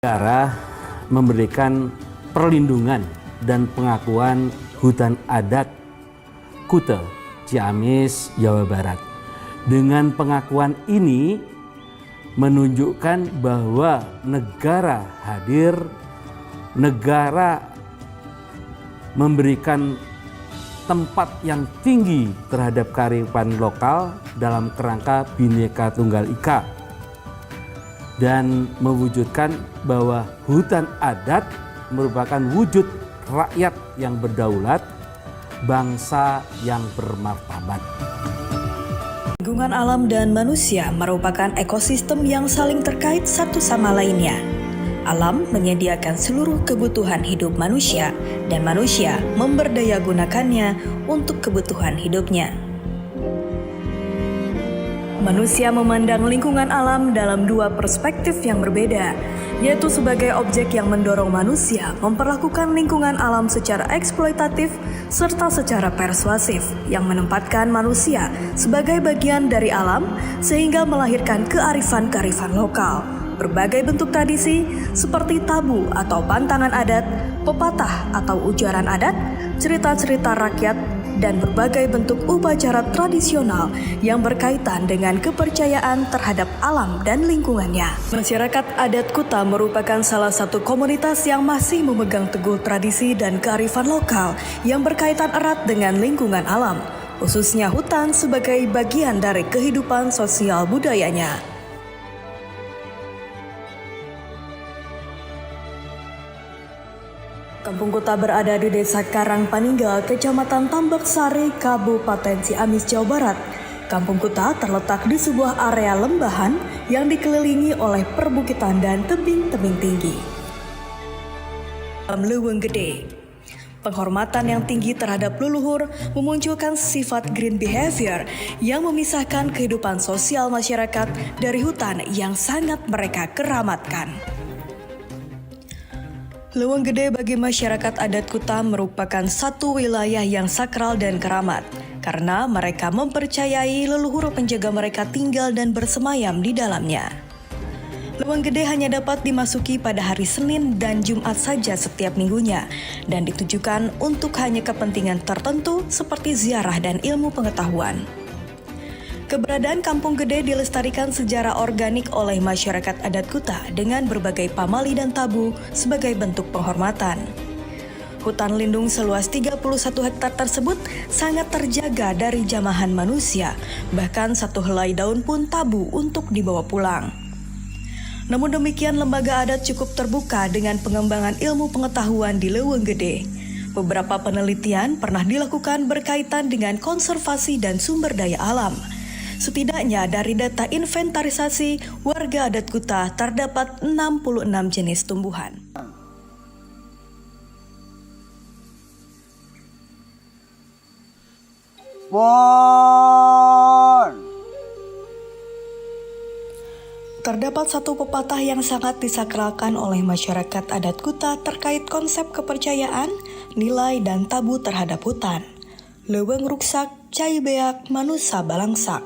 Negara memberikan perlindungan dan pengakuan hutan adat Kute, Ciamis, Jawa Barat. Dengan pengakuan ini menunjukkan bahwa negara hadir, negara memberikan tempat yang tinggi terhadap kearifan lokal dalam kerangka Bhinneka Tunggal Ika, dan mewujudkan bahwa hutan adat merupakan wujud rakyat yang berdaulat, bangsa yang bermartabat. Lingkungan alam dan manusia merupakan ekosistem yang saling terkait satu sama lainnya. Alam menyediakan seluruh kebutuhan hidup manusia, dan manusia memberdayagunakannya untuk kebutuhan hidupnya. Manusia memandang lingkungan alam dalam dua perspektif yang berbeda, yaitu sebagai objek yang mendorong manusia memperlakukan lingkungan alam secara eksploitatif serta secara persuasif yang menempatkan manusia sebagai bagian dari alam sehingga melahirkan kearifan-kearifan lokal. Berbagai bentuk tradisi seperti tabu atau pantangan adat, pepatah atau ujaran adat, cerita-cerita rakyat, dan berbagai bentuk upacara tradisional yang berkaitan dengan kepercayaan terhadap alam dan lingkungannya. Masyarakat adat Kuta merupakan salah satu komunitas yang masih memegang teguh tradisi dan kearifan lokal yang berkaitan erat dengan lingkungan alam, khususnya hutan sebagai bagian dari kehidupan sosial budayanya. Kampung Kuta berada di Desa Karangpaninggal, Kecamatan Tambak Sari, Kabupaten Ciamis, Jawa Barat. Kampung Kuta terletak di sebuah area lembahan yang dikelilingi oleh perbukitan dan tebing-tebing tinggi. Dalam Leuweung Gede, penghormatan yang tinggi terhadap leluhur memunculkan sifat green behavior yang memisahkan kehidupan sosial masyarakat dari hutan yang sangat mereka keramatkan. Leuweung Gede bagi masyarakat adat Kuta merupakan satu wilayah yang sakral dan keramat, karena mereka mempercayai leluhur penjaga mereka tinggal dan bersemayam di dalamnya. Leuweung Gede hanya dapat dimasuki pada hari Senin dan Jumat saja setiap minggunya, dan ditujukan untuk hanya kepentingan tertentu seperti ziarah dan ilmu pengetahuan. Keberadaan Kampung Gede dilestarikan secara organik oleh masyarakat adat Kuta dengan berbagai pamali dan tabu sebagai bentuk penghormatan. Hutan lindung seluas 31 hektar tersebut sangat terjaga dari jamahan manusia, bahkan satu helai daun pun tabu untuk dibawa pulang. Namun demikian, lembaga adat cukup terbuka dengan pengembangan ilmu pengetahuan di Leuweung Gede. Beberapa penelitian pernah dilakukan berkaitan dengan konservasi dan sumber daya alam. Setidaknya dari data inventarisasi warga adat Kuta terdapat 66 jenis tumbuhan. Terdapat satu pepatah yang sangat disakralkan oleh masyarakat adat Kuta terkait konsep kepercayaan, nilai, dan tabu terhadap hutan. Leuweung ruksak, cai beak, manusia balangsak.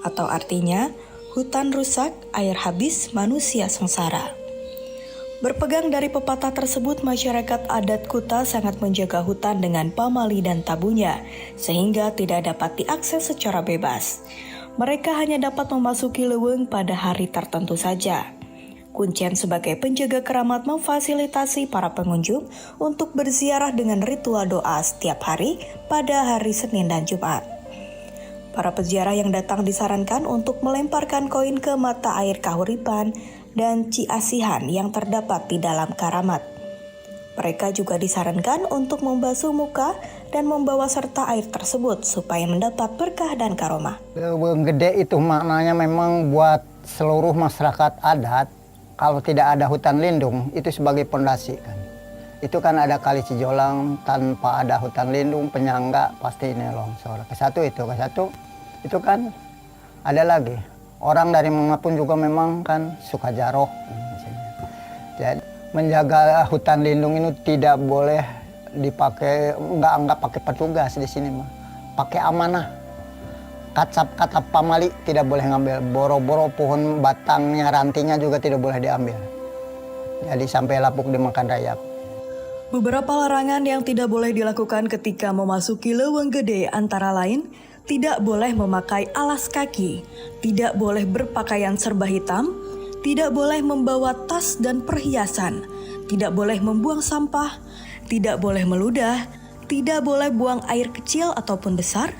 Atau artinya, hutan rusak, air habis, manusia sengsara. Berpegang dari pepatah tersebut, masyarakat adat Kuta sangat menjaga hutan dengan pamali dan tabunya, sehingga tidak dapat diakses secara bebas. Mereka hanya dapat memasuki leuweung pada hari tertentu saja. Kuncen sebagai penjaga keramat memfasilitasi para pengunjung untuk berziarah dengan ritual doa setiap hari pada hari Senin dan Jumat. Para peziarah yang datang disarankan untuk melemparkan koin ke mata air kahuripan dan ciasihan yang terdapat di dalam karamat. Mereka juga disarankan untuk membasuh muka dan membawa serta air tersebut supaya mendapat berkah dan karomah. Leuweung Gede itu maknanya memang buat seluruh masyarakat adat. Kalau tidak ada hutan lindung itu sebagai pondasi kan. Itu kan ada kali Cijolang, tanpa ada hutan lindung penyangga pasti ini longsor. Kesatu itu kan ada lagi orang dari manapun juga memang kan suka jaroh. Jadi menjaga hutan lindung ini tidak boleh dipakai, nggak pakai petugas di sini mah, pakai amanah. Kacap pamali tidak boleh ngambil, boro-boro pohon batangnya rantingnya juga tidak boleh diambil. Jadi sampai lapuk dimakan rayap. Beberapa larangan yang tidak boleh dilakukan ketika memasuki Leuweung Gede antara lain, tidak boleh memakai alas kaki, tidak boleh berpakaian serba hitam, tidak boleh membawa tas dan perhiasan, tidak boleh membuang sampah, tidak boleh meludah, tidak boleh buang air kecil ataupun besar,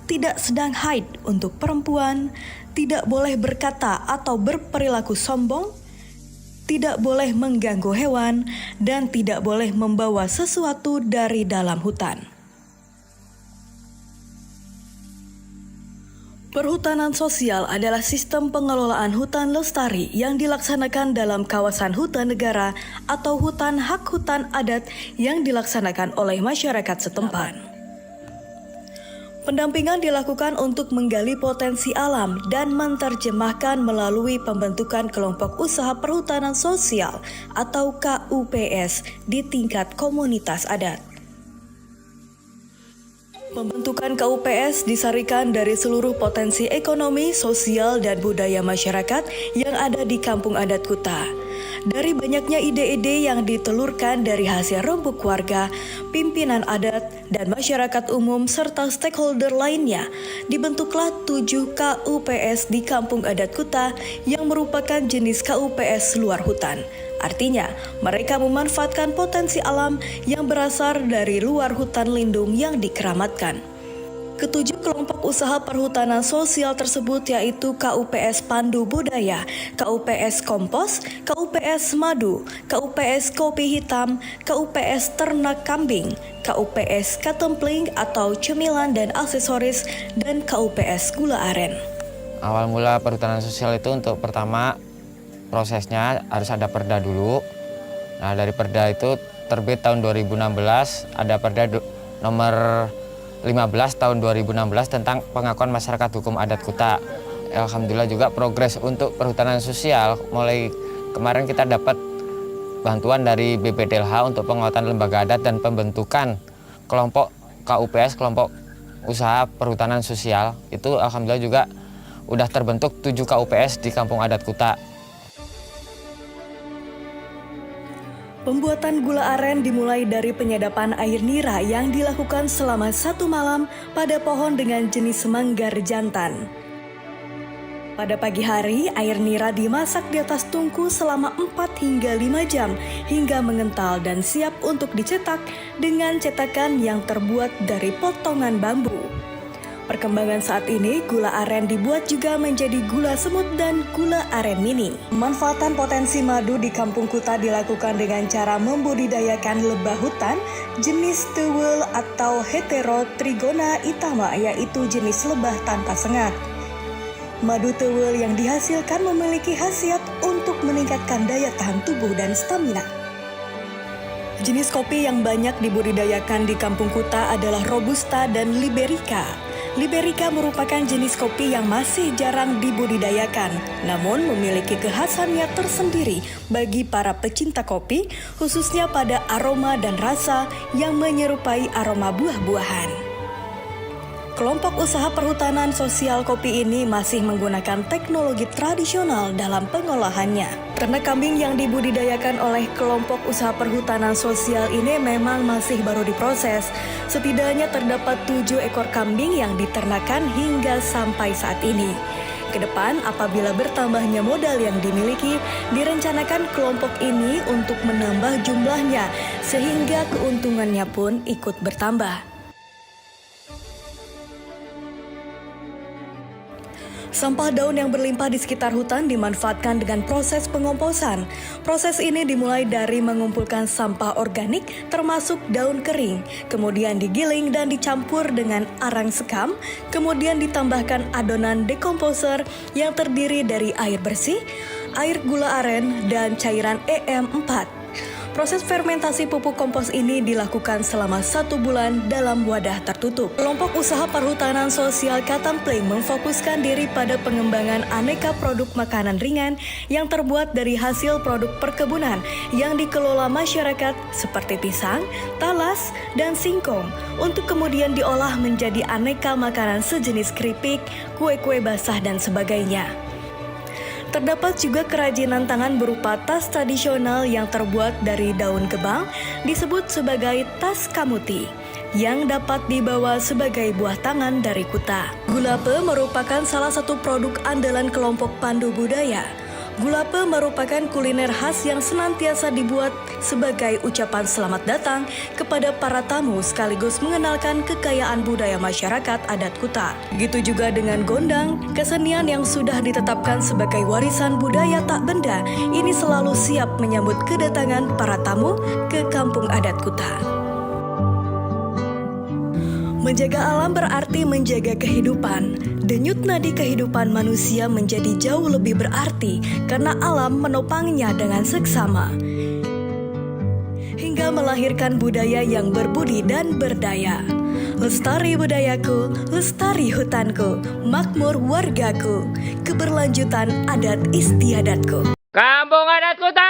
tidak sedang haid untuk perempuan, tidak boleh berkata atau berperilaku sombong, tidak boleh mengganggu hewan, dan tidak boleh membawa sesuatu dari dalam hutan. Perhutanan sosial adalah sistem pengelolaan hutan lestari yang dilaksanakan dalam kawasan hutan negara atau hutan hak hutan adat yang dilaksanakan oleh masyarakat setempat. Pendampingan dilakukan untuk menggali potensi alam dan menerjemahkan melalui pembentukan kelompok usaha perhutanan sosial atau KUPS di tingkat komunitas adat. Pembentukan KUPS disarikan dari seluruh potensi ekonomi, sosial, dan budaya masyarakat yang ada di kampung adat Kuta. Dari banyaknya ide-ide yang ditelurkan dari hasil rembuk warga, pimpinan adat, dan masyarakat umum serta stakeholder lainnya, dibentuklah 7 KUPS di Kampung Adat Kuta yang merupakan jenis KUPS luar hutan. Artinya, mereka memanfaatkan potensi alam yang berasal dari luar hutan lindung yang dikeramatkan. Ketujuh kelompok usaha perhutanan sosial tersebut yaitu KUPS Pandu Budaya, KUPS Kompos, KUPS Madu, KUPS Kopi Hitam, KUPS Ternak Kambing, KUPS Katempling atau Cemilan dan Aksesoris, dan KUPS Gula Aren. Awal mula perhutanan sosial itu untuk pertama prosesnya harus ada perda dulu. Nah, dari perda itu terbit tahun 2016, ada perda nomor 15 tahun 2016 tentang pengakuan masyarakat hukum adat Kuta. Alhamdulillah juga progres untuk perhutanan sosial. Mulai kemarin kita dapat bantuan dari BPDLH untuk penguatan lembaga adat dan pembentukan kelompok KUPS, kelompok usaha perhutanan sosial. Itu alhamdulillah juga udah terbentuk 7 KUPS di Kampung Adat Kuta. Pembuatan gula aren dimulai dari penyadapan air nira yang dilakukan selama 1 malam pada pohon dengan jenis manggar jantan. Pada pagi hari, air nira dimasak di atas tungku selama 4 hingga 5 jam hingga mengental dan siap untuk dicetak dengan cetakan yang terbuat dari potongan bambu. Perkembangan saat ini, gula aren dibuat juga menjadi gula semut dan gula aren mini. Pemanfaatan potensi madu di Kampung Kuta dilakukan dengan cara membudidayakan lebah hutan jenis teuweul atau Heterotrigona itama, yaitu jenis lebah tanpa sengat. Madu teuweul yang dihasilkan memiliki khasiat untuk meningkatkan daya tahan tubuh dan stamina. Jenis kopi yang banyak dibudidayakan di Kampung Kuta adalah Robusta dan Liberica. Liberica merupakan jenis kopi yang masih jarang dibudidayakan, namun memiliki kekhasannya tersendiri bagi para pecinta kopi, khususnya pada aroma dan rasa yang menyerupai aroma buah-buahan. Kelompok usaha perhutanan sosial kopi ini masih menggunakan teknologi tradisional dalam pengolahannya. Ternak kambing yang dibudidayakan oleh kelompok usaha perhutanan sosial ini memang masih baru diproses. Setidaknya terdapat 7 ekor kambing yang diternakan hingga sampai saat ini. Kedepan, apabila bertambahnya modal yang dimiliki, direncanakan kelompok ini untuk menambah jumlahnya, sehingga keuntungannya pun ikut bertambah. Sampah daun yang berlimpah di sekitar hutan dimanfaatkan dengan proses pengomposan. Proses ini dimulai dari mengumpulkan sampah organik termasuk daun kering, kemudian digiling dan dicampur dengan arang sekam, kemudian ditambahkan adonan dekomposer yang terdiri dari air bersih, air gula aren, dan cairan EM4. Proses fermentasi pupuk kompos ini dilakukan selama 1 bulan dalam wadah tertutup. Kelompok usaha perhutanan sosial Katempling memfokuskan diri pada pengembangan aneka produk makanan ringan yang terbuat dari hasil produk perkebunan yang dikelola masyarakat seperti pisang, talas, dan singkong untuk kemudian diolah menjadi aneka makanan sejenis keripik, kue-kue basah, dan sebagainya. Terdapat juga kerajinan tangan berupa tas tradisional yang terbuat dari daun kebang, disebut sebagai tas kamuti, yang dapat dibawa sebagai buah tangan dari Kuta. Gulape merupakan salah satu produk andalan kelompok Pandu Budaya. Gulape merupakan kuliner khas yang senantiasa dibuat sebagai ucapan selamat datang kepada para tamu sekaligus mengenalkan kekayaan budaya masyarakat adat Kuta. Begitu juga dengan gondang, kesenian yang sudah ditetapkan sebagai warisan budaya tak benda, ini selalu siap menyambut kedatangan para tamu ke kampung adat Kuta. Menjaga alam berarti menjaga kehidupan. Denyut nadi kehidupan manusia menjadi jauh lebih berarti karena alam menopangnya dengan seksama. Hingga melahirkan budaya yang berbudi dan berdaya. Lestari budayaku, lestari hutanku, makmur wargaku, keberlanjutan adat istiadatku. Kampung Adat Kuta!